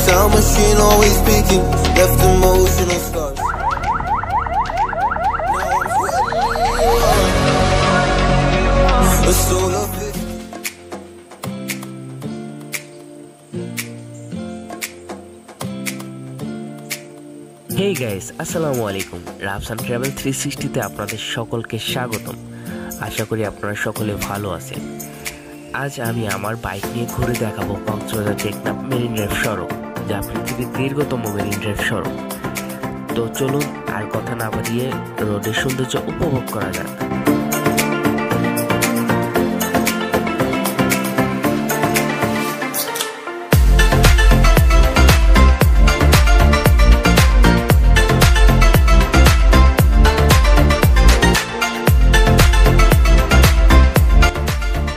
sound machine always speaking, left emotional scars. A soul of it. Hey guys, আসসালামু আলাইকুম। Rafsan travel 360 তে আপনাদের সকলকে স্বাগতম। আশা করি আপনারা সকলে ভালো আছেন। আজ আমি আমার বাইক নিয়ে ঘুরে দেখাবো কক্সবাজার টেকনাফ মেরিন ড্রাইভ সড়ক, যা পৃথিবীর দীর্ঘতম মেরিন ড্রাইভ সড়ক। তো চলুন আর কথা না বাড়িয়ে রোডের সৌন্দর্য উপভোগ করা যাক।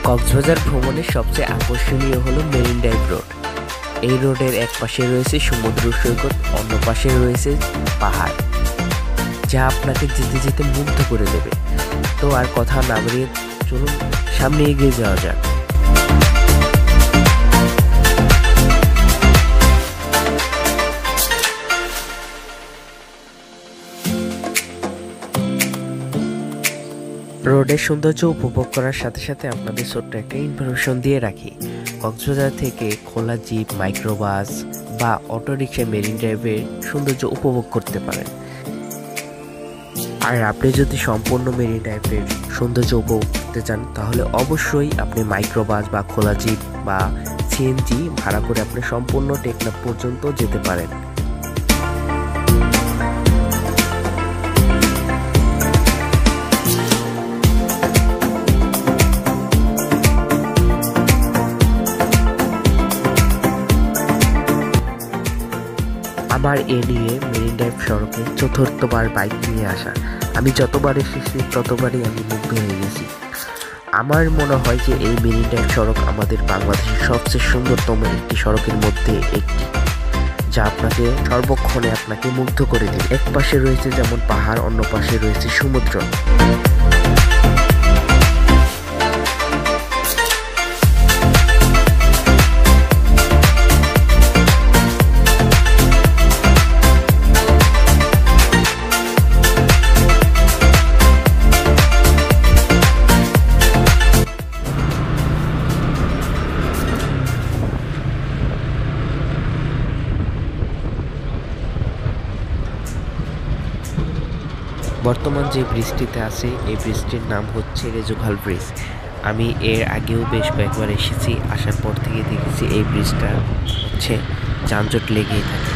কক্সবাজার ভ্রমণের সবচেয়ে আকর্ষণীয় হলো মেরিন ড্রাইভ রোড। এই রোডের এক পাশে রয়েছে সমুদ্র সৈকত, অন্য পাশে রয়েছে পাহাড়, যা আপনাকে যেতে যেতে মুগ্ধ করে দেবে। তো আর কথা না বাড়িয়ে চলুন সামনে এগিয়ে যাওয়া যাক। রোডের সৌন্দর্য উপভোগ করার সাথে সাথে আপনাদের ছোট্ট একটা ইনফরমেশন দিয়ে রাখি। কক্সবাজার থেকে খোলা জিপ, মাইক্রোবাস বা অটোরিকশা মেরিন ড্রাইভের সৌন্দর্য উপভোগ করতে পারেন। আর আপনি যদি সম্পূর্ণ মেরিন ড্রাইভের সৌন্দর্য উপভোগ করতে চান, তাহলে অবশ্যই আপনি মাইক্রোবাস বা খোলা জিপ বা সিএনজি ভাড়া করে আপনি সম্পূর্ণ টেকনাফ পর্যন্ত যেতে পারেন। আমার এ নিয়ে মেরিন ড্রাইভ সড়কে চতুর্থবার বাইক নিয়ে আসা। আমি যতবার এসেছি ততবারই আমি মুগ্ধ হয়ে গেছি। আমার মনে হয় যে এই মেরিন ড্রাইভ সড়ক আমাদের বাংলাদেশের সবচেয়ে সুন্দরতম একটি সড়কের মধ্যে একটি, যা আপনাকে সর্বক্ষণে আপনাকে মুগ্ধ করে দেবে। এক পাশে রয়েছে যেমন পাহাড়, অন্য পাশে রয়েছে সমুদ্র। বর্তমান যে ব্রিজটিতে আছে, এই ব্রিজটির নাম হচ্ছে রেজুখাল ব্রিজ। আমি এর আগেও বেশ কয়েকবার এসেছি। আসার পর থেকে দেখেছি এই ব্রিজটা হচ্ছে যানজট লেগেই থাকে।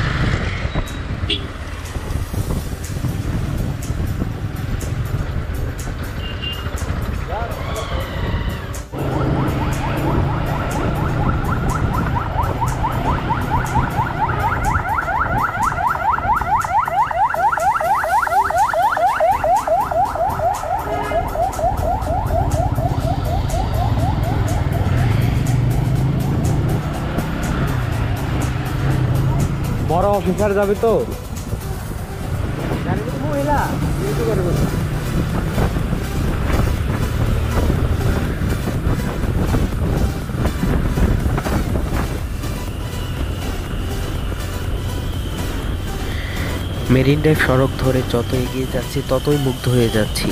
বড় অফিসার যাবে তো মেরিন ড্রাইভ সড়ক ধরে যত এগিয়ে যাচ্ছি ততই মুগ্ধ হয়ে যাচ্ছি।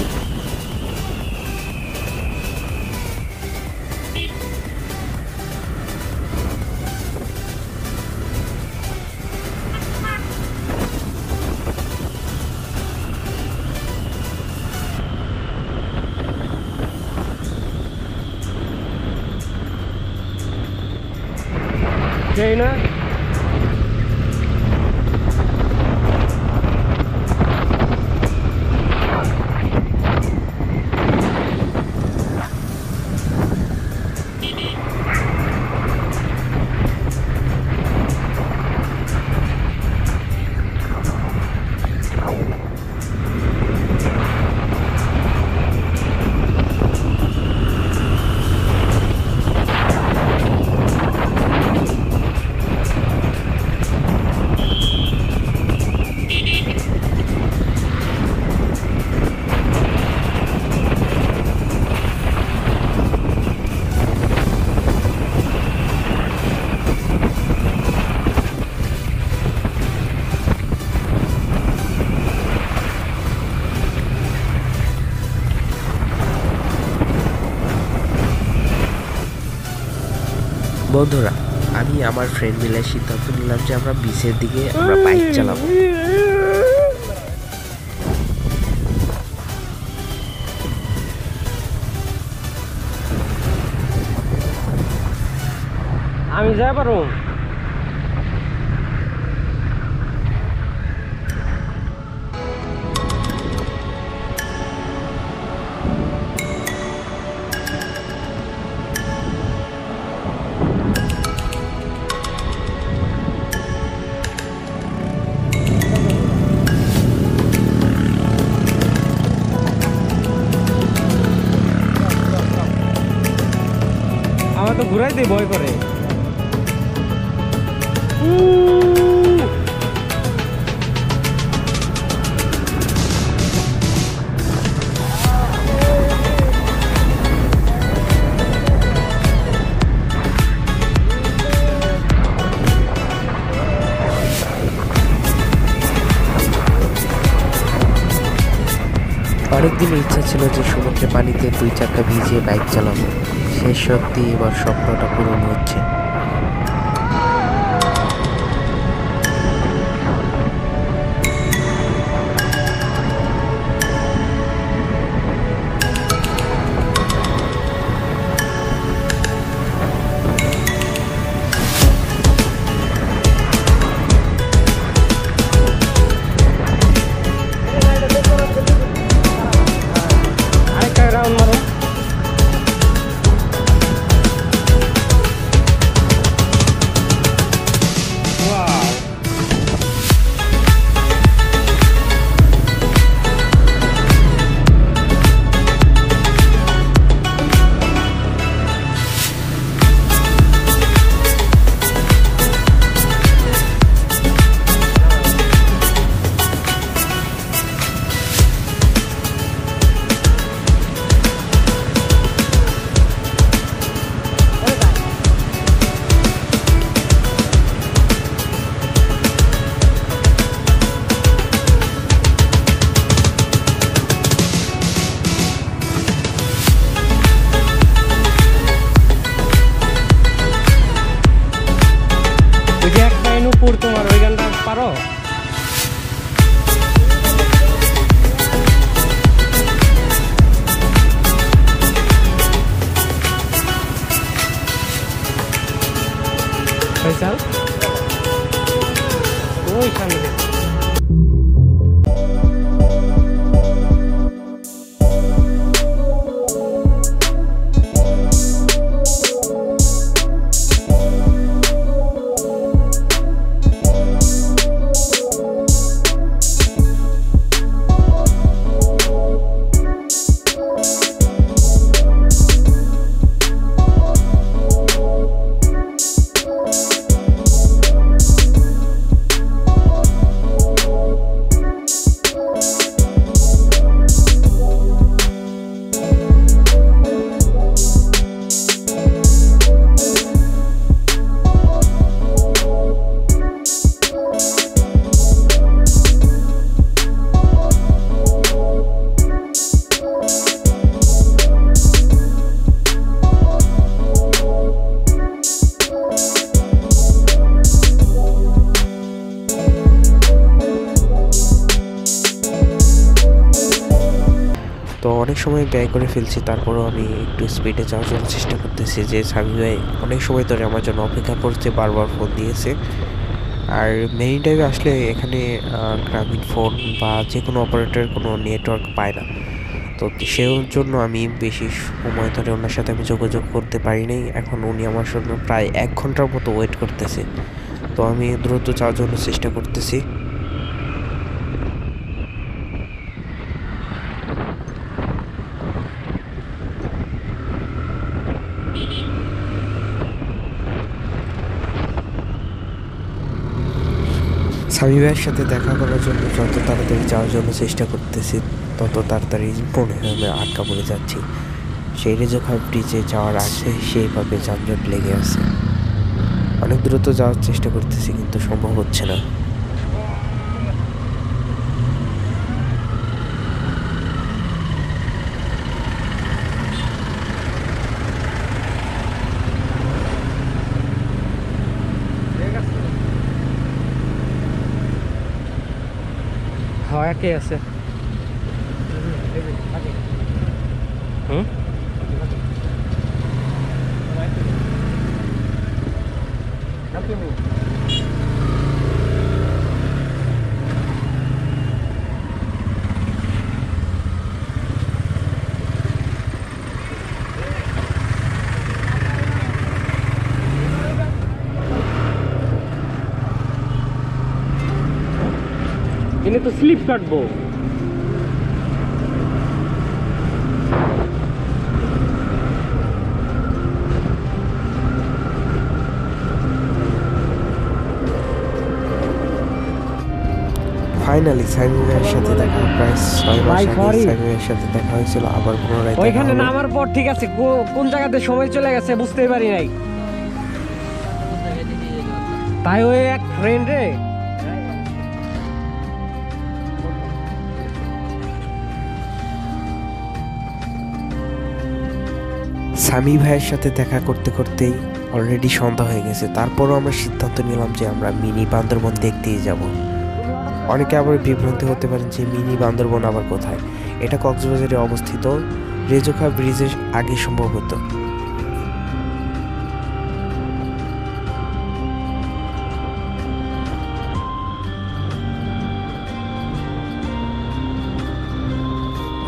সেই না বন্ধুরা, আমি আমার ফ্রেন্ড মিলে সিদ্ধান্ত নিলাম যে আমরা বিচের দিকে আমরা বাইক চালাবো। আমি যাই পারো আমার তো ঘুরাই দিয়ে ভয় করে। অনেকদিন ইচ্ছা ছিল যে সমুদ্রে পানিতে 2 চাকা ভিজিয়ে বাইক চালাবো। সে সত্যি এবার স্বপ্নটা পূরণ হচ্ছে। আরেকটা রাউন্ড মারো। ওই যে এক পাইন উপর তোমার ওই গানটা পারো? ফয়সাল ওইখানে তো অনেক সময় ব্যয় করে ফেলছি, তারপরেও আমি একটু স্পিডে যাওয়ার জন্য চেষ্টা করতেছি। যে সামি ভাই অনেক সময় ধরে আমার জন্য অপেক্ষা করছে, বারবার ফোন দিয়েছে। আর মেরিন ড্রাইভে আসলে এখানে গ্রামীণ ফোন বা যে কোনো অপারেটরের কোনো নেটওয়ার্ক পায় না। তো সেই জন্য আমি বেশি সময় ধরে ওনার সাথে আমি যোগাযোগ করতে পারি নাই। এখন উনি আমার জন্য প্রায় 1 ঘন্টার মতো ওয়েট করতেছে। তো আমি দ্রুত যাওয়ার জন্য চেষ্টা করতেছি। সামি ভাইয়ের সাথে দেখা করার জন্য যত তাড়াতাড়ি যাওয়ার জন্য চেষ্টা করতেছি, তত তাড়াতাড়ি মনে হয় আমি আটকা পড়ে যাচ্ছি। সেই রেজোখার ব্রিজে যাওয়ার আগে সেইভাবে যানজট লেগে আছে। অনেক দ্রুত যাওয়ার চেষ্টা করতেছি, কিন্তু সম্ভব হচ্ছে না। হ্যাঁ একে আছে হুম এনে তো স্লিপ কাটবো ফাইনালি সাইমি ভাইয়ের সাথে দেখা, প্রায় 6 মাস ভাই, আগে sorry। সাইমি ভাইয়ের সাথে দেখা হয়েছিল, আবার পুনরায় দেখা ওইখানে হলো। নামার পর ঠিক আছে কোন জায়গাতে সময় চলে গেছে বুঝতেই পারি নাই তাই ওই এক ফ্রেন্ড রে সামি ভাইয়ের সাথে দেখা করতে করতেই অলরেডি সন্ধ্যা হয়ে গেছে। তারপরও আমরা সিদ্ধান্ত নিলাম যে আমরা মিনি বান্দরবন দেখতেই যাব। অনেকে আবার বিভ্রান্তি হতে পারেন যে মিনি বান্দরবন আবার কোথায়। এটা কক্সবাজারে অবস্থিত, রেজোখা ব্রিজের আগে সম্ভবত।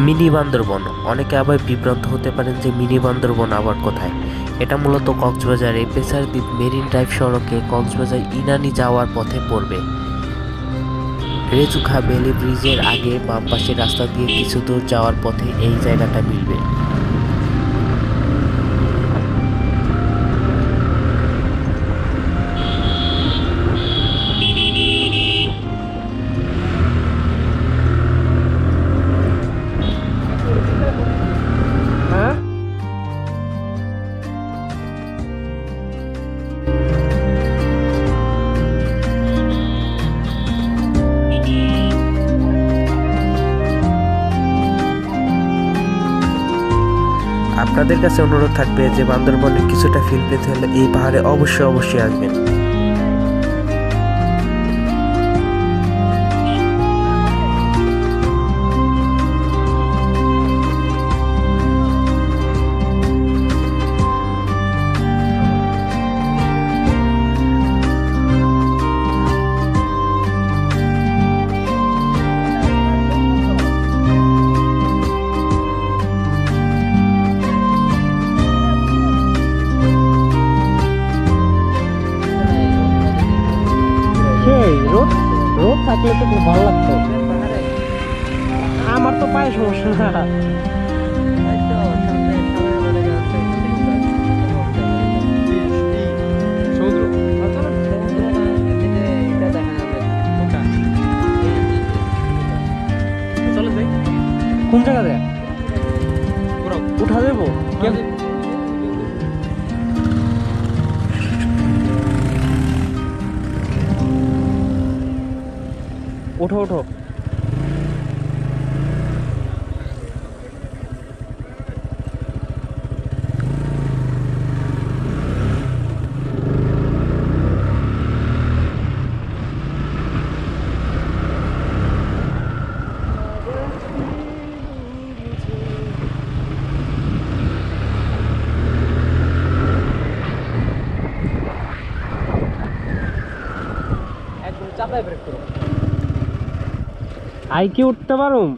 মিনি বান্দরবন, অনেকে আবার বিভ্রান্ত হতে পারেন যে মিনি বান্দরবন আবার কোথায়। এটা মূলত কক্সবাজারে পেসার দ্বীপ মেরিন ড্রাইভ সড়কে কক্সবাজার ইনানি যাওয়ার পথে পড়বে। রেজুখা বেলি ব্রিজের আগে বাম পাশের রাস্তা দিয়ে কিছু দূর যাওয়ার পথে এই জায়গাটা মিলবে। হ্যাঁ আপনাদের কাছে অনুরোধ থাকবে যে বান্দরবনের কিছুটা ফিল পেতে হলে এই পাহাড়ে অবশ্যই আসবেন। সেই রোদ থাকলে তো খুব ভালো লাগতো আমার তো পায়ে সমস্যা না কোন জায়গাতে উঠা দেবো ওঠো ওঠো একদম চাপায় ব্রেক করো আই কি উঠতে পারুম